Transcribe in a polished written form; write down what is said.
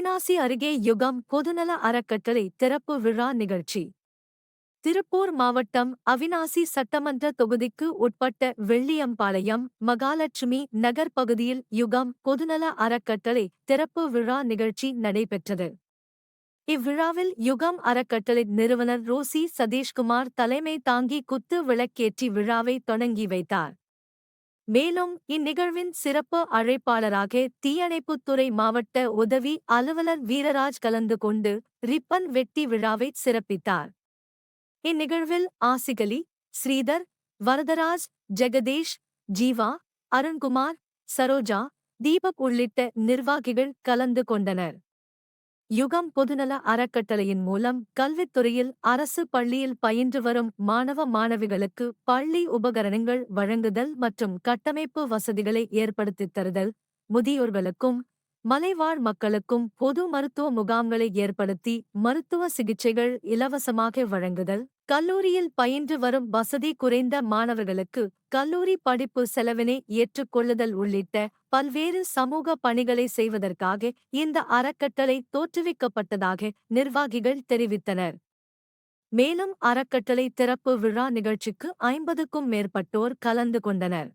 அவிநாசி அருகே யுகம் பொதுநல அறக்கட்டளை திறப்பு விழா நிகழ்ச்சி. திருப்பூர் மாவட்டம் அவிநாசி சட்டமன்ற தொகுதிக்கு உட்பட்ட வெள்ளியம்பாளையம் மகாலட்சுமி நகர் பகுதியில் யுகம் பொதுநல அறக்கட்டளை திறப்பு விழா நிகழ்ச்சி நடைபெற்றது. இவ்விழாவில் யுகம் அறக்கட்டளை நிறுவனர் ரோசி சதீஷ்குமார் தலைமை தாங்கி குத்து விளக்கேற்றி விழாவை தொடங்கி வைத்தார். மேலும் இந்நிகழ்வின் சிறப்பு அழைப்பாளராக தீயணைப்புத்துறை மாவட்ட உதவி அலுவலர் வீரராஜ் கலந்து கொண்டு ரிப்பன் வெட்டி விழாவை சிறப்பித்தார். இந்நிகழ்வில் ஆசிகலி, ஸ்ரீதர், வரதராஜ், ஜெகதீஷ், ஜீவா, அருண்குமார், சரோஜா, தீபக் உள்ளிட்ட நிர்வாகிகள் கலந்து கொண்டனர். யுகம் பொதுநல அறக்கட்டளையின் மூலம் கல்வித்துறையில் அரசு பள்ளியில் பயின்று வரும் மாணவ மாணவிகளுக்கு பள்ளி உபகரணங்கள் வழங்குதல் மற்றும் கட்டமைப்பு வசதிகளை ஏற்படுத்தித் தருதல், முதியோர்களுக்கும் மலைவாழ் மக்களுக்கும் பொது மருத்துவ முகாம்களை ஏற்படுத்தி மருத்துவ சிகிச்சைகள் இலவசமாக வழங்குதல், கல்லூரியில் பயின்று வரும் வசதி குறைந்த மாணவர்களுக்கு கல்லூரி படிப்பு செலவினை ஏற்றுக்கொள்ளுதல் உள்ளிட்ட பல்வேறு சமூக பணிகளை செய்வதற்காக இந்த அறக்கட்டளை தோற்றுவிக்கப்பட்டதாக நிர்வாகிகள் தெரிவித்தனர். மேலும் அறக்கட்டளை திறப்பு விழா நிகழ்ச்சிக்கு 50க்கும் மேற்பட்டோர் கலந்து கொண்டனர்.